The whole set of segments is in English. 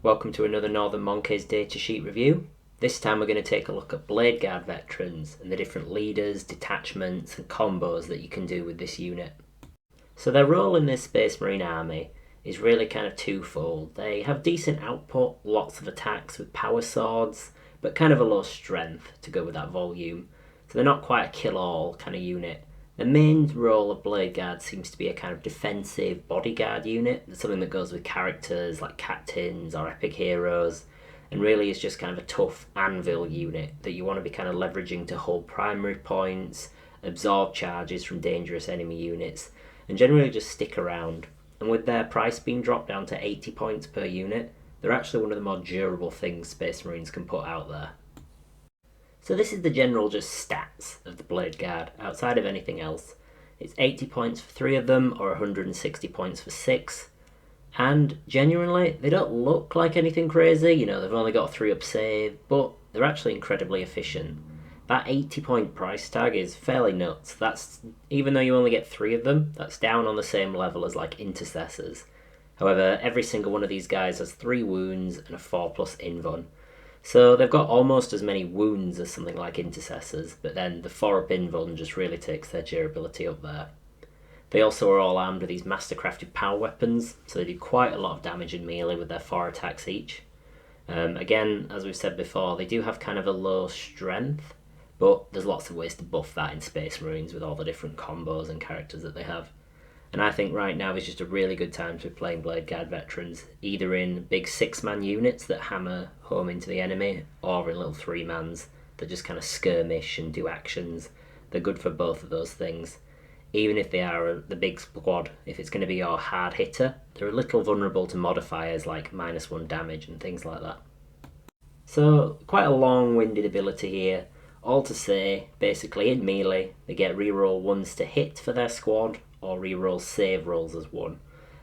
Welcome to another Northern Monkeys data sheet review. This time we're going to take a look at Bladeguard Veterans and the different leaders, detachments and combos that you can do with this unit. So their role in this Space Marine army is really kind of twofold. They have decent output, lots of attacks with power swords, but kind of a low strength to go with that volume. So they're not quite a kill-all kind of unit. The main role of Bladeguard seems to be a kind of defensive bodyguard unit, something that goes with characters like captains or epic heroes, and really is just kind of a tough anvil unit that you want to be kind of leveraging to hold primary points, absorb charges from dangerous enemy units, and generally just stick around. And with their price being dropped down to 80 points per unit, they're actually one of the more durable things Space Marines can put out there. So this is the general just stats of the Bladeguard, outside of anything else. It's 80 points for 3 of them, or 160 points for 6. And genuinely, they don't look like anything crazy, they've only got a 3-up save, but they're actually incredibly efficient. That 80 point price tag is fairly nuts. That's, even though you only get 3 of them, that's down on the same level as like intercessors. However, every single one of these guys has 3 wounds and a 4+ invuln. So they've got almost as many wounds as something like intercessors, but then the 4-up invuln just really takes their durability up there. They also are all armed with these mastercrafted power weapons, so they do quite a lot of damage in melee with their 4 attacks each. Again, as we've said before, they do have kind of a low strength, but there's lots of ways to buff that in Space Marines with all the different combos and characters that they have. And I think right now is just a really good time to be playing Bladeguard Veterans, either in big 6-man units that hammer home into the enemy, or in little 3-mans that just kind of skirmish and do actions. They're good for both of those things. Even if they are the big squad, if it's going to be your hard hitter, they're a little vulnerable to modifiers like -1 damage and things like that. So quite a long-winded ability here. All to say, basically in melee, they get reroll 1s to hit for their squad, or reroll save rolls as 1,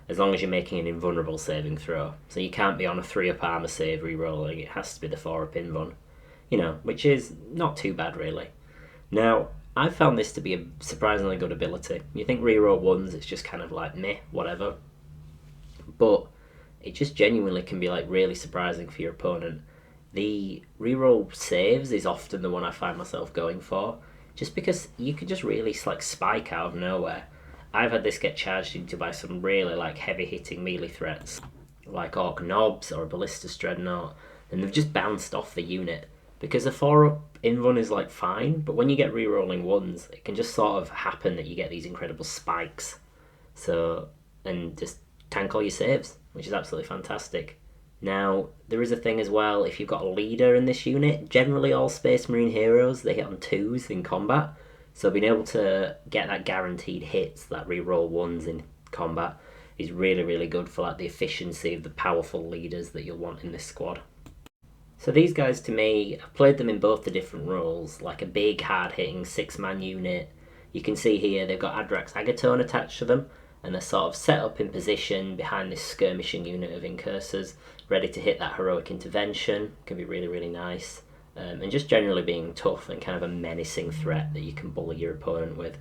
as long as you're making an invulnerable saving throw. So you can't be on a 3-up armor save rerolling, it has to be the 4-up invuln, which is not too bad really. Now, I found this to be a surprisingly good ability. You think reroll 1s, it's just kind of like meh, whatever. But it just genuinely can be like really surprising for your opponent. The reroll saves is often the one I find myself going for, just because you can just really like spike out of nowhere. I've had this get charged into by some really like heavy hitting melee threats, like Orc Knobs or a Ballistus Dreadnought, and they've just bounced off the unit. Because the 4-up invuln is like fine, but when you get rerolling 1s, it can just sort of happen that you get these incredible spikes. So, and just tank all your saves, which is absolutely fantastic. Now, there is a thing as well, if you've got a leader in this unit, generally all Space Marine heroes, they hit on 2s in combat. So being able to get that guaranteed hits, that reroll 1s in combat, is really, really good for like the efficiency of the powerful leaders that you'll want in this squad. So these guys, to me, I've played them in both the different roles, like a big, hard-hitting 6-man unit. You can see here they've got Adrax Agatone attached to them, and they're sort of set up in position behind this skirmishing unit of incursors, ready to hit that heroic intervention. Can be really, really nice. And just generally being tough and kind of a menacing threat that you can bully your opponent with,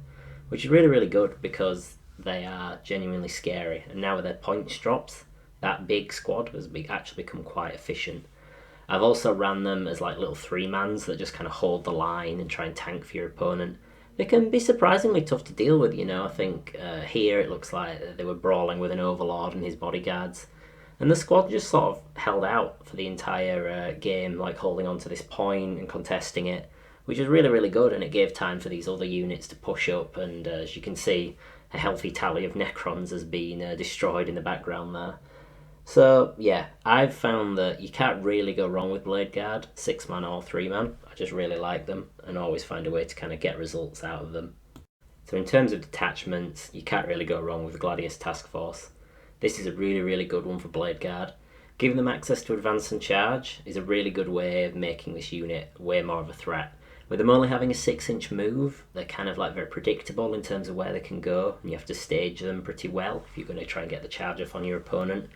which is really, really good because they are genuinely scary. And now with their points drops, that big squad has actually become quite efficient. I've also ran them as like little 3-mans that just kind of hold the line and try and tank for your opponent. They can be surprisingly tough to deal with, I think here it looks like they were brawling with an overlord and his bodyguards. And the squad just sort of held out for the entire game, like holding on to this point and contesting it, which is really, really good, and it gave time for these other units to push up, and as you can see, a healthy tally of Necrons has been destroyed in the background there. So, yeah, I've found that you can't really go wrong with Bladeguard, 6-man or 3-man. I just really like them, and always find a way to kind of get results out of them. So in terms of detachments, you can't really go wrong with Gladius Task Force. This is a really, really good one for Bladeguard. Giving them access to advance and charge is a really good way of making this unit way more of a threat. With them only having a 6-inch move, they're kind of like very predictable in terms of where they can go, and you have to stage them pretty well if you're going to try and get the charge off on your opponent.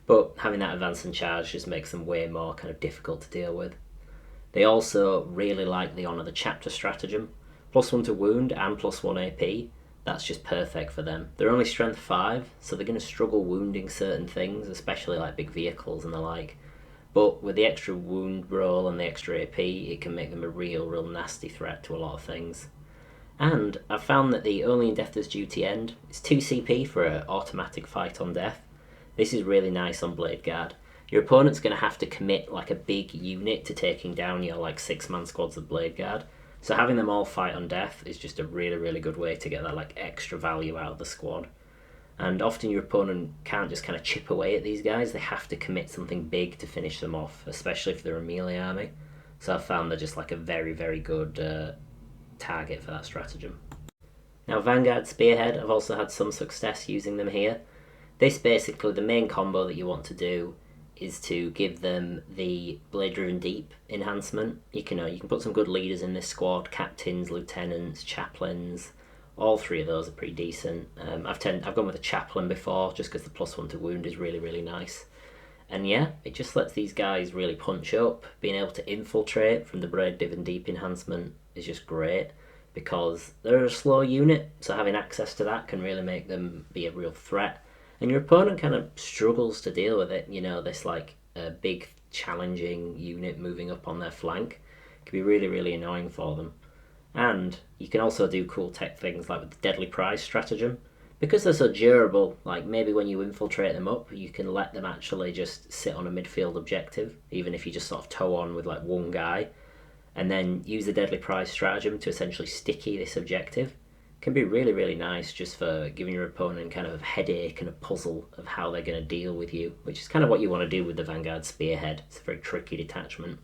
But having that advance and charge just makes them way more kind of difficult to deal with. They also really like the Honour the Chapter stratagem. +1 to wound and +1 AP. That's just perfect for them. They're only strength 5, so they're going to struggle wounding certain things, especially like big vehicles and the like. but with the extra wound roll and the extra AP, it can make them a real nasty threat to a lot of things. And I've found that the only in death does duty end is 2 CP for an automatic fight on death. This is really nice on Bladeguard. Your opponent's going to have to commit like a big unit to taking down your like 6-man squads of Bladeguard. So having them all fight on death is just a really good way to get that like extra value out of the squad. And often your opponent can't just kind of chip away at these guys, they have to commit something big to finish them off, especially if they're a melee army. So I've found they're just like a very good target for that stratagem. Now Vanguard Spearhead, I've also had some success using them here. This basically, the main combo that you want to do is to give them the Blade Driven Deep enhancement. You can put some good leaders in this squad, captains, lieutenants, chaplains. All 3 of those are pretty decent. I've gone with a chaplain before just because the +1 to wound is really nice. And yeah, it just lets these guys really punch up. Being able to infiltrate from the Blade Driven Deep enhancement is just great because they're a slow unit, so having access to that can really make them be a real threat. And your opponent kind of struggles to deal with it. This like big challenging unit moving up on their flank can be really annoying for them. And you can also do cool tech things like with the Deadly Prize stratagem. Because they're so durable, like maybe when you infiltrate them up, you can let them actually just sit on a midfield objective, even if you just sort of tow on with like one guy, and then use the Deadly Prize stratagem to essentially sticky this objective. Can be really nice just for giving your opponent kind of a headache and a puzzle of how they're going to deal with you, which is kind of what you want to do with the Vanguard Spearhead. It's a very tricky detachment.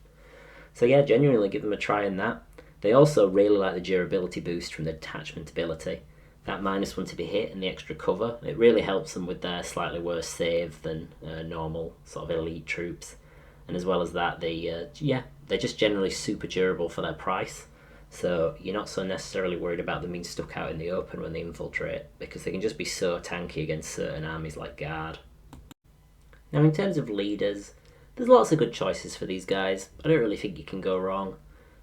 So yeah, genuinely give them a try in that. They also really like the durability boost from the detachment ability. That -1 to be hit and the extra cover, it really helps them with their slightly worse save than normal sort of elite troops. And as well as that, they're just generally super durable for their price. So you're not so necessarily worried about them being stuck out in the open when they infiltrate, because they can just be so tanky against certain armies like Guard. Now in terms of leaders, there's lots of good choices for these guys. I don't really think you can go wrong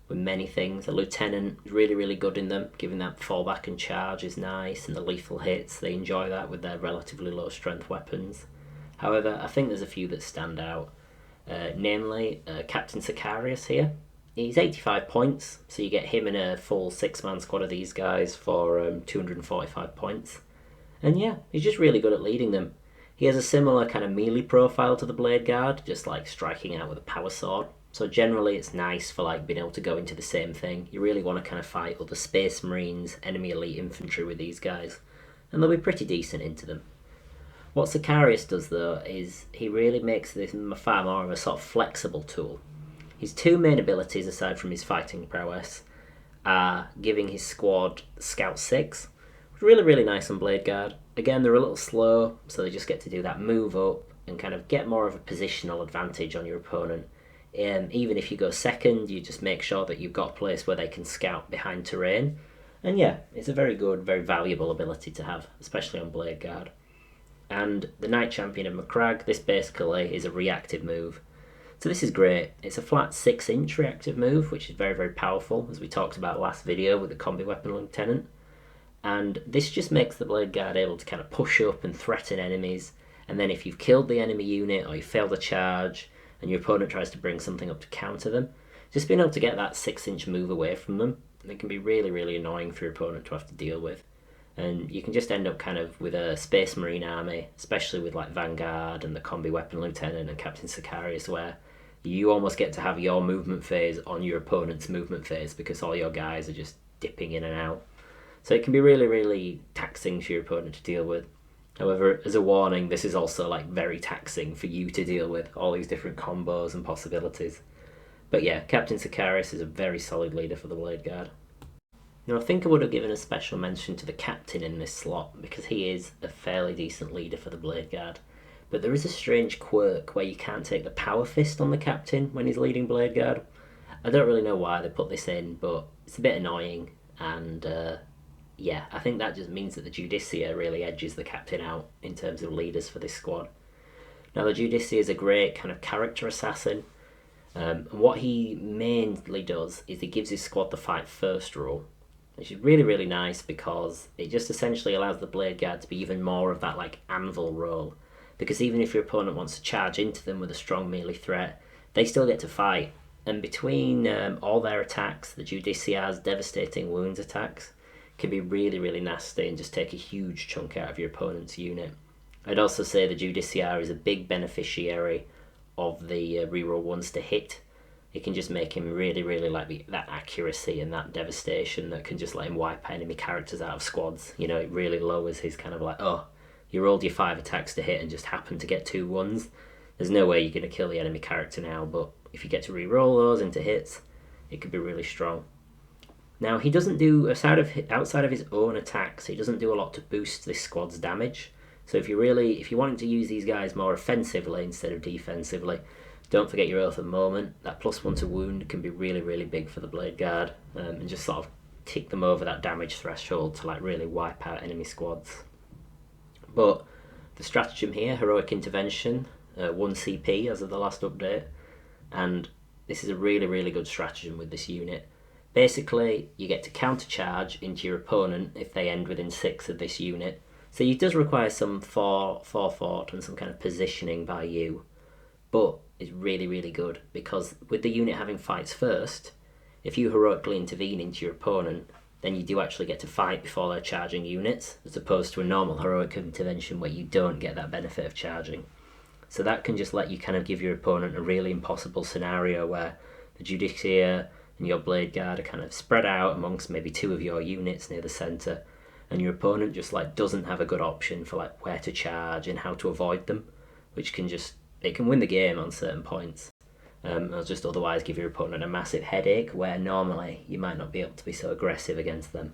with many things. A lieutenant is really good in them, giving that fallback and charge is nice, and the lethal hits, they enjoy that with their relatively low strength weapons. However, I think there's a few that stand out, namely Captain Sakarius here. He's 85 points, so you get him in a full 6-man squad of these guys for 245 points. And yeah, he's just really good at leading them. He has a similar kind of melee profile to the Bladeguard, just like striking out with a power sword. So generally it's nice for like being able to go into the same thing. You really want to kind of fight other Space Marines, enemy elite infantry with these guys, and they'll be pretty decent into them. What Sakarius does though is he really makes this far more of a sort of flexible tool. His 2 main abilities, aside from his fighting prowess, are giving his squad Scout 6, which is really nice on Bladeguard. Again, they're a little slow, so they just get to do that move up and kind of get more of a positional advantage on your opponent. Even if you go second, you just make sure that you've got a place where they can scout behind terrain. And yeah, it's a very good, very valuable ability to have, especially on Bladeguard. And the Knight Champion of Macragge, this basically is a reactive move. So this is great. It's a flat 6-inch reactive move, which is very powerful, as we talked about last video with the Combi Weapon Lieutenant. And this just makes the Bladeguard able to kind of push up and threaten enemies, and then if you've killed the enemy unit or you failed a charge and your opponent tries to bring something up to counter them, just being able to get that 6-inch move away from them, it can be really annoying for your opponent to have to deal with. And you can just end up kind of with a Space Marine army, especially with like Vanguard and the Combi Weapon Lieutenant and Captain Sakarius, where you almost get to have your movement phase on your opponent's movement phase because all your guys are just dipping in and out. So it can be really taxing for your opponent to deal with. However, as a warning, this is also like very taxing for you to deal with, all these different combos and possibilities. But yeah, Captain Sakarius is a very solid leader for the Bladeguard. Now I think I would have given a special mention to the captain in this slot because he is a fairly decent leader for the Bladeguard. But there is a strange quirk where you can't take the power fist on the captain when he's leading Bladeguard. I don't really know why they put this in, but it's a bit annoying, and yeah, I think that just means that the Judicia really edges the captain out in terms of leaders for this squad. Now the Judicia is a great kind of character assassin, and what he mainly does is he gives his squad the fight first rule, which is really nice because it just essentially allows the Bladeguard to be even more of that like anvil role. Because even if your opponent wants to charge into them with a strong melee threat, they still get to fight. And between all their attacks, the Judiciar's devastating wounds attacks can be really, really nasty and just take a huge chunk out of your opponent's unit. I'd also say the Judiciar is a big beneficiary of the reroll ones to hit. It can just make him really, really like that accuracy and that devastation that can just let him wipe enemy characters out of squads. You know, it really lowers his kind of like, oh, you rolled your 5 attacks to hit and just happen to get 2 1s. There's no way you're going to kill the enemy character now, but if you get to re-roll those into hits, it could be really strong. Now, he doesn't do, outside of his own attacks, he doesn't do a lot to boost this squad's damage. So if you wanted to use these guys more offensively instead of defensively, don't forget your Oath of Moment. That +1 to wound can be really, really big for the Bladeguard, and just sort of tick them over that damage threshold to like really wipe out enemy squads. But the stratagem here, Heroic Intervention, 1 CP as of the last update, and this is a really, really good stratagem with this unit. Basically, you get to countercharge into your opponent if they end within 6 of this unit. So it does require some forethought and some kind of positioning by you, but it's really, really good because with the unit having fights first, if you heroically intervene into your opponent, then you do actually get to fight before they're charging units, as opposed to a normal heroic intervention where you don't get that benefit of charging. So that can just let you kind of give your opponent a really impossible scenario where the Judiciar and your Bladeguard are kind of spread out amongst maybe 2 of your units near the centre, and your opponent just like doesn't have a good option for like where to charge and how to avoid them, which can just, it can win the game on certain points. It'll just otherwise give your opponent a massive headache where normally you might not be able to be so aggressive against them.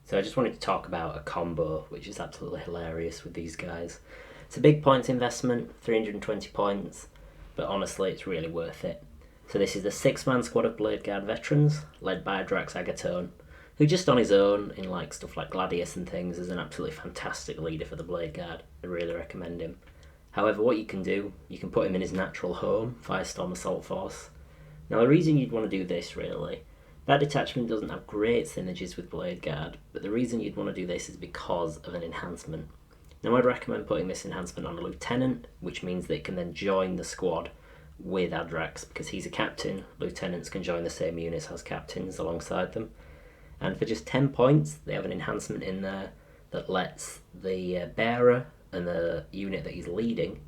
So I just wanted to talk about a combo which is absolutely hilarious with these guys. It's a big points investment, 320 points, but honestly it's really worth it. So this is the 6-man squad of Bladeguard Veterans, led by Adrax Agatone, who just on his own, in like stuff like Gladius and things, is an absolutely fantastic leader for the Bladeguard. I really recommend him. However, what you can do, you can put him in his natural home, Firestorm Assault Force. Now the reason you'd want to do this really, that detachment doesn't have great synergies with Bladeguard, but the reason you'd want to do this is because of an enhancement. Now I'd recommend putting this enhancement on a lieutenant, which means they can then join the squad with Adrax, because he's a captain. Lieutenants can join the same units as captains alongside them. And for just 10 points, they have an enhancement in there that lets the bearer and the unit that he's leading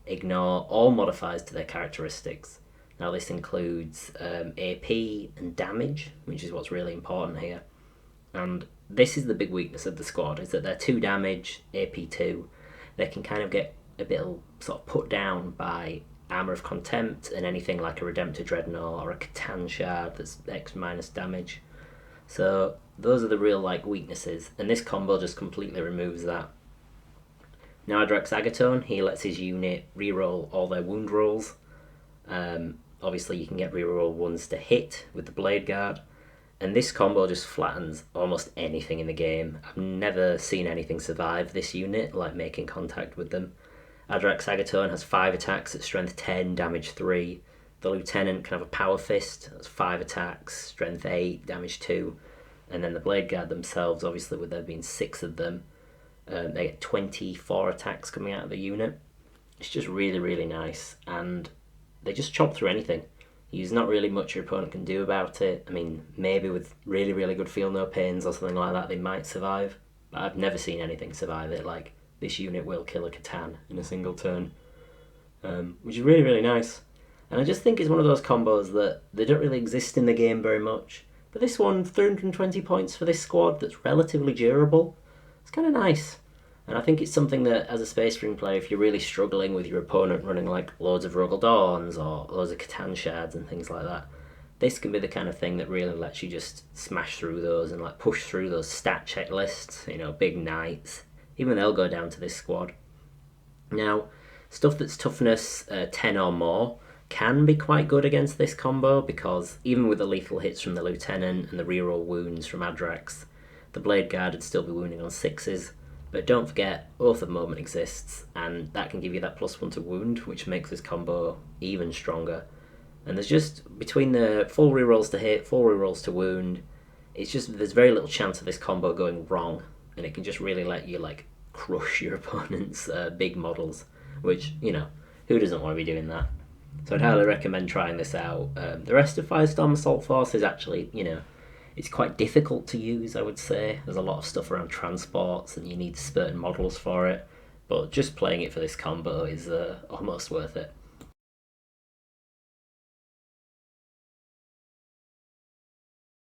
ignore all modifiers to their characteristics. Now this includes AP and damage, which is what's really important here. And this is the big weakness of the squad, is that they're 2 damage, AP 2. They can kind of get a bit sort of put down by Armour of Contempt and anything like a Redemptor Dreadnought or a Catan Shard that's X- damage. So those are the real like weaknesses, and this combo just completely removes that. Now Adrax Agatone, he lets his unit reroll all their wound rolls. Obviously you can get reroll ones to hit with the Bladeguard, and this combo just flattens almost anything in the game. I've never seen anything survive this unit, like making contact with them. Adrax Agatone has 5 attacks at strength 10, damage 3. The Lieutenant can have a Power Fist, that's 5 attacks, strength 8, damage 2. And then the Bladeguard themselves, obviously with there being 6 of them, they get 24 attacks coming out of the unit. It's just really, really nice, and they just chop through anything. There's not really much your opponent can do about it. I mean, maybe with really, really good Feel No Pains or something like that, they might survive. But I've never seen anything survive it. Like, this unit will kill a Catan in a single turn, which is really, really nice. And I just think it's one of those combos that they don't really exist in the game very much. But this one, 320 points for this squad that's relatively durable. It's kind of nice. And I think it's something that, as a Space Marine player, if you're really struggling with your opponent running like loads of Rogal Dawns or loads of Catan Shards and things like that, this can be the kind of thing that really lets you just smash through those and like push through those stat checklists, you know, big knights. Even they'll go down to this squad. Now, stuff that's toughness 10 or more can be quite good against this combo, because even with the lethal hits from the Lieutenant and the reroll wounds from Adrax, the Bladeguard would still be wounding on 6s. But don't forget, Oath of Moment exists, and that can give you that +1 to wound, which makes this combo even stronger. And there's just, between the full rerolls to hit, full rerolls to wound, it's just, there's very little chance of this combo going wrong, and it can just really let you like crush your opponent's big models, which, you know, who doesn't want to be doing that? So I'd highly recommend trying this out. The rest of Firestorm Assault Force is actually, it's quite difficult to use, I would say. There's a lot of stuff around transports and you need certain models for it. But just playing it for this combo is almost worth it.